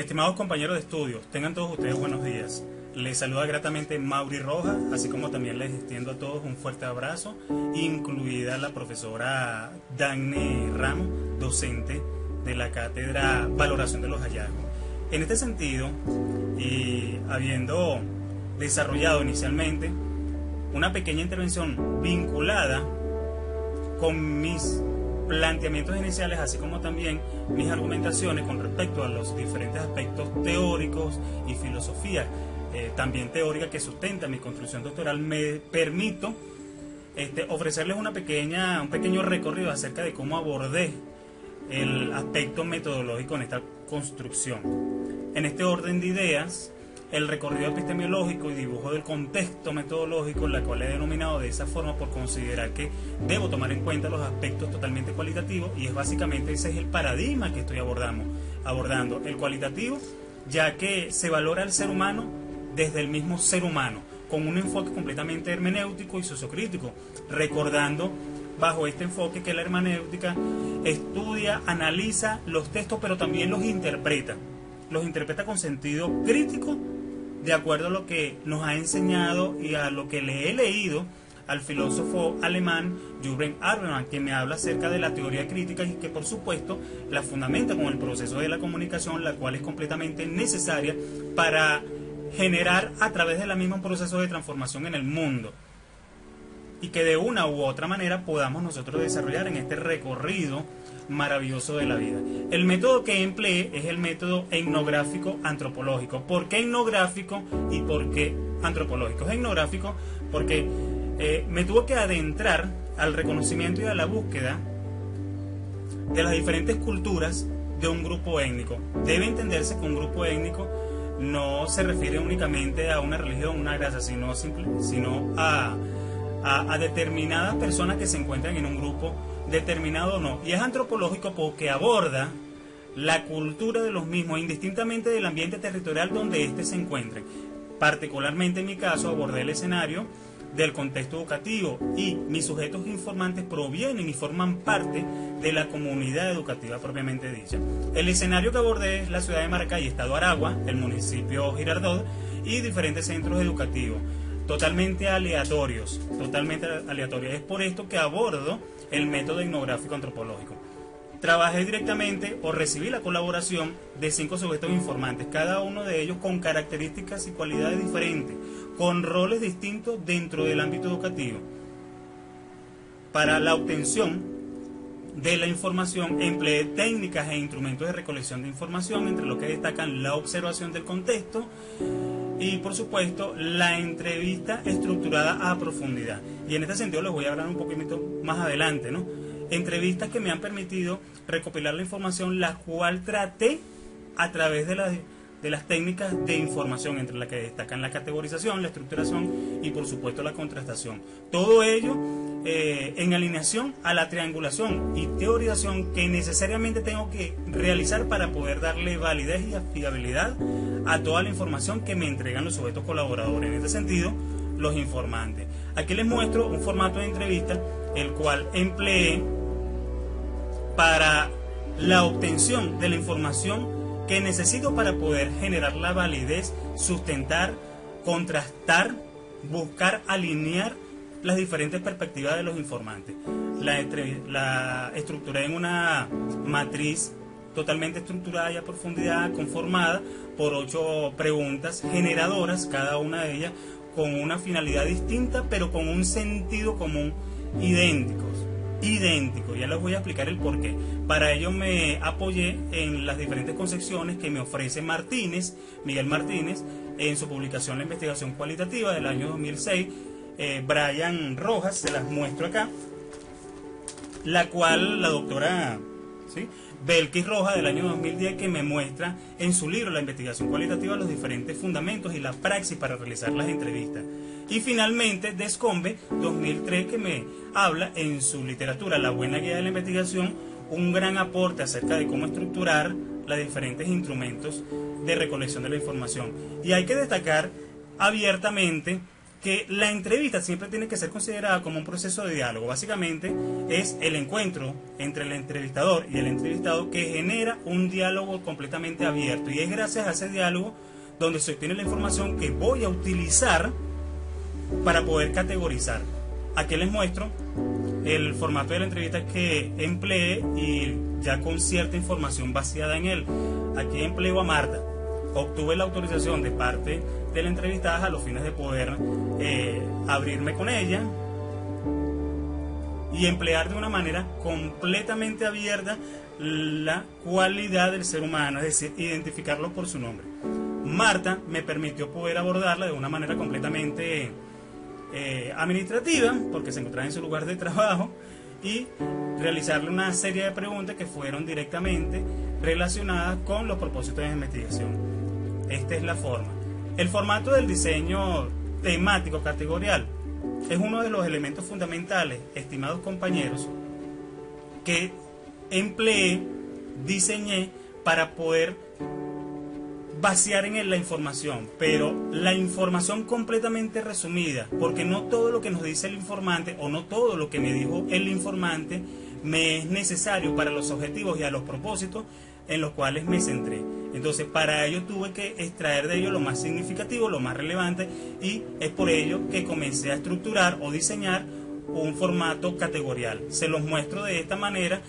Estimados compañeros de estudios, tengan todos ustedes buenos días. Les saluda gratamente Mauri Rojas, así como también les extiendo a todos un fuerte abrazo, incluida la profesora Dagny Ramos, docente de la cátedra Valoración de los Hallazgos. En este sentido, y habiendo desarrollado inicialmente una pequeña intervención vinculada con mis planteamientos iniciales, así como también mis argumentaciones con respecto a los diferentes aspectos teóricos y filosofía también teórica que sustenta mi construcción doctoral, me permito ofrecerles un pequeño recorrido acerca de cómo abordé el aspecto metodológico en esta construcción. En este orden de ideas, el recorrido epistemológico y dibujo del contexto metodológico, la cual he denominado de esa forma por considerar que debo tomar en cuenta los aspectos totalmente cualitativos, y es básicamente ese es el paradigma que estoy abordando el cualitativo, ya que se valora al ser humano desde el mismo ser humano, con un enfoque completamente hermenéutico y sociocrítico, recordando bajo este enfoque que la hermenéutica estudia, analiza los textos, pero también los interpreta con sentido crítico, de acuerdo a lo que nos ha enseñado y a lo que le he leído al filósofo alemán Jürgen Habermas, que me habla acerca de la teoría crítica y que por supuesto la fundamenta con el proceso de la comunicación, la cual es completamente necesaria para generar a través de la misma un proceso de transformación en el mundo, y que de una u otra manera podamos nosotros desarrollar en este recorrido maravilloso de la vida. El método que empleé es el método etnográfico antropológico. ¿Por qué etnográfico y por qué antropológico? Es etnográfico porque me tuvo que adentrar al reconocimiento y a la búsqueda de las diferentes culturas de un grupo étnico. Debe entenderse que un grupo étnico no se refiere únicamente a una religión, una raza, sino a determinadas personas que se encuentran en un grupo determinado o no. Y es antropológico porque aborda la cultura de los mismos, indistintamente del ambiente territorial donde éste se encuentren. Particularmente en mi caso abordé el escenario del contexto educativo, y mis sujetos informantes provienen y forman parte de la comunidad educativa propiamente dicha. El escenario que abordé es la ciudad de Maracay, estado Aragua, el municipio Girardot y diferentes centros educativos, totalmente aleatorios. Es por esto que abordo el método etnográfico antropológico. Trabajé directamente o recibí la colaboración de 5 sujetos informantes, cada uno de ellos con características y cualidades diferentes, con roles distintos dentro del ámbito educativo. Para la obtención de la información empleé técnicas e instrumentos de recolección de información, entre los que destacan la observación del contexto y, por supuesto, la entrevista estructurada a profundidad. Y en este sentido les voy a hablar un poquito más adelante, ¿no? Entrevistas que me han permitido recopilar la información, la cual traté a través de las técnicas de información, entre las que destacan la categorización, la estructuración y, por supuesto, la contrastación. Todo ello en alineación a la triangulación y teorización que necesariamente tengo que realizar para poder darle validez y fiabilidad a toda la información que me entregan los sujetos colaboradores, en este sentido los informantes. Aquí les muestro un formato de entrevista el cual empleé para la obtención de la información que necesito para poder generar la validez, sustentar, contrastar, buscar alinear las diferentes perspectivas de los informantes. La estructuré en una matriz totalmente estructurada y a profundidad, conformada por 8 preguntas generadoras, cada una de ellas con una finalidad distinta, pero con un sentido común idéntico. Ya les voy a explicar el porqué. Para ello me apoyé en las diferentes concepciones que me ofrece Miguel Martínez, en su publicación La Investigación Cualitativa del año 2006, Brian Rojas, se las muestro acá, la cual la doctora Belkis Rojas del año 2010, que me muestra en su libro La Investigación Cualitativa los diferentes fundamentos y la praxis para realizar las entrevistas. Y finalmente Descombe 2003, que me habla en su literatura La Buena Guía de la Investigación, un gran aporte acerca de cómo estructurar los diferentes instrumentos de recolección de la información. Y hay que destacar abiertamente que la entrevista siempre tiene que ser considerada como un proceso de diálogo. Básicamente es el encuentro entre el entrevistador y el entrevistado que genera un diálogo completamente abierto, y es gracias a ese diálogo donde se obtiene la información que voy a utilizar para poder categorizar. Aquí les muestro el formato de la entrevista que empleé y ya con cierta información vaciada en él. Aquí empleo a Marta. Obtuve la autorización de parte de la entrevistada a los fines de poder abrirme con ella y emplear de una manera completamente abierta la cualidad del ser humano, es decir, identificarlo por su nombre. Marta me permitió poder abordarla de una manera completamente administrativa, porque se encontraba en su lugar de trabajo, y realizarle una serie de preguntas que fueron directamente relacionadas con los propósitos de investigación. Esta es la forma. El formato del diseño temático categorial es uno de los elementos fundamentales, estimados compañeros, que empleé, diseñé para poder vaciar en él la información, pero la información completamente resumida, porque no todo lo que nos dice el informante o no todo lo que me dijo el informante me es necesario para los objetivos y a los propósitos en los cuales me centré. Entonces, para ello tuve que extraer de ello lo más significativo, lo más relevante, y es por ello que comencé a estructurar o diseñar un formato categorial. Se los muestro de esta manera,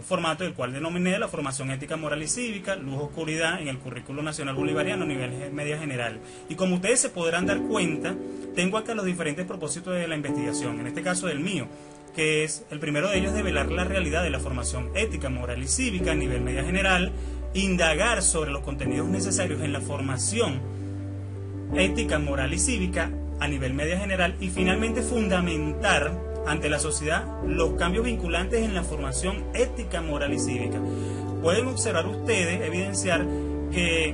formato del cual denominé la formación ética, moral y cívica, luz, oscuridad en el currículo nacional bolivariano a nivel media general. Y como ustedes se podrán dar cuenta, tengo acá los diferentes propósitos de la investigación, en este caso del mío, que es, el primero de ellos es develar la realidad de la formación ética, moral y cívica a nivel media general, indagar sobre los contenidos necesarios en la formación ética, moral y cívica a nivel media general, y finalmente fundamentar ante la sociedad los cambios vinculantes en la formación ética, moral y cívica. Pueden observar ustedes, evidenciar que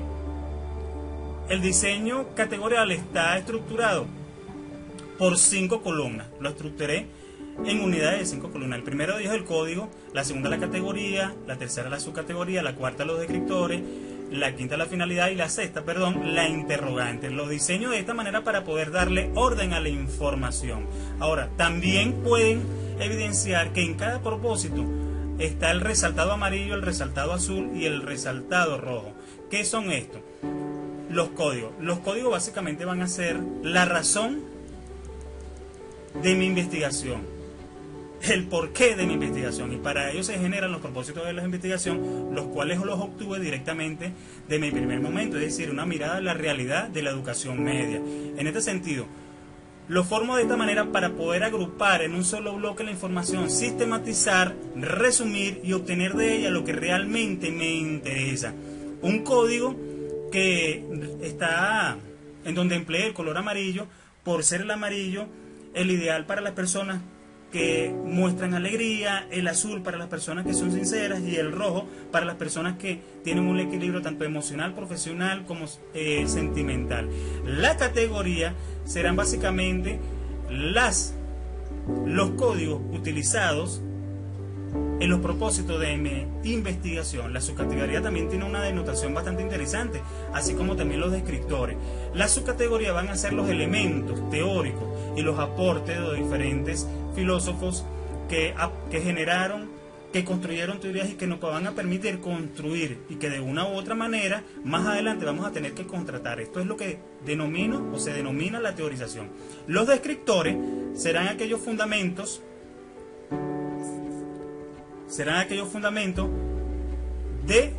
el diseño categorial está estructurado por 5 columnas. Lo estructuré en unidades de 5 columnas. El primero de ellos es el código, la segunda la categoría, la tercera la subcategoría, la cuarta los descriptores, la quinta la finalidad y la sexta, la interrogante. Lo diseño de esta manera para poder darle orden a la información. Ahora, también pueden evidenciar que en cada propósito está el resaltado amarillo, el resaltado azul y el resaltado rojo. ¿Qué son estos? Los códigos. Los códigos básicamente van a ser la razón de mi investigación, el porqué de mi investigación, y para ello se generan los propósitos de la investigación, los cuales los obtuve directamente de mi primer momento, es decir, una mirada a la realidad de la educación media. En este sentido, lo formo de esta manera para poder agrupar en un solo bloque la información, sistematizar, resumir y obtener de ella lo que realmente me interesa. Un código que está en donde empleé el color amarillo, por ser el amarillo el ideal para las personas que muestran alegría, el azul para las personas que son sinceras y el rojo para las personas que tienen un equilibrio tanto emocional, profesional como sentimental. La categoría serán básicamente los códigos utilizados en los propósitos de mi investigación. La subcategoría también tiene una denotación bastante interesante, así como también los descriptores. La subcategoría van a ser los elementos teóricos y los aportes de los diferentes filósofos que generaron, que construyeron teorías y que nos van a permitir construir, y que de una u otra manera más adelante vamos a tener que contratar. Esto es lo que denomino o se denomina la teorización. Los descriptores serán aquellos fundamentos de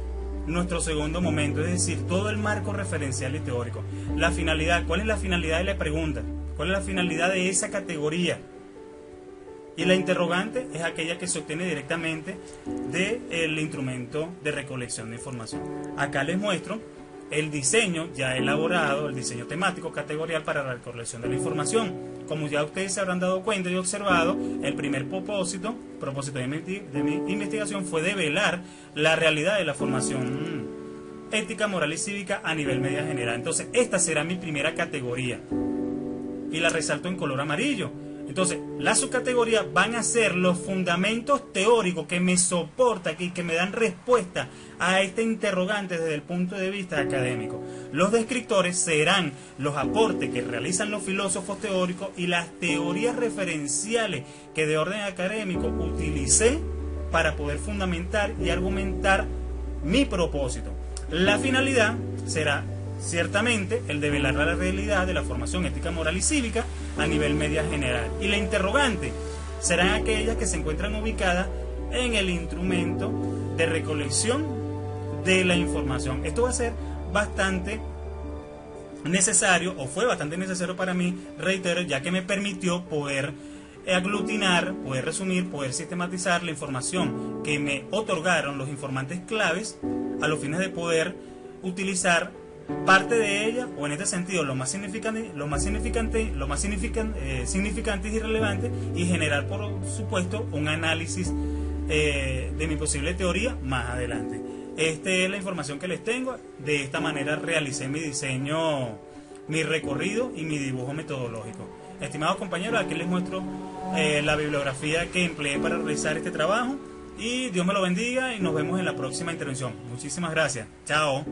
nuestro segundo momento, es decir, todo el marco referencial y teórico. La finalidad, ¿cuál es la finalidad de la pregunta? ¿Cuál es la finalidad de esa categoría? Y la interrogante es aquella que se obtiene directamente del instrumento de recolección de información. Acá les muestro el diseño ya elaborado, el diseño temático categorial para la recolección de la información. Como ya ustedes se habrán dado cuenta y observado, el primer propósito de mi investigación fue develar la realidad de la formación ética, moral y cívica a nivel media general. Entonces, esta será mi primera categoría y la resalto en color amarillo. Entonces, las subcategorías van a ser los fundamentos teóricos que me soportan y que me dan respuesta a este interrogante desde el punto de vista académico. Los descriptores serán los aportes que realizan los filósofos teóricos y las teorías referenciales que de orden académico utilicé para poder fundamentar y argumentar mi propósito. La finalidad será ciertamente el develar la realidad de la formación ética, moral y cívica a nivel media general. Y la interrogante serán aquellas que se encuentran ubicadas en el instrumento de recolección de la información. Esto va a ser bastante necesario, o fue bastante necesario para mí, reitero, ya que me permitió poder aglutinar, poder resumir, poder sistematizar la información que me otorgaron los informantes claves a los fines de poder utilizar parte de ella, o en este sentido lo más significantes y relevantes, y generar por supuesto un análisis de mi posible teoría más adelante. Esta es la información que les tengo. De esta manera realicé mi diseño, mi recorrido y mi dibujo metodológico. Estimados compañeros, aquí les muestro la bibliografía que empleé para realizar este trabajo, y Dios me lo bendiga y nos vemos en la próxima intervención. Muchísimas gracias. Chao.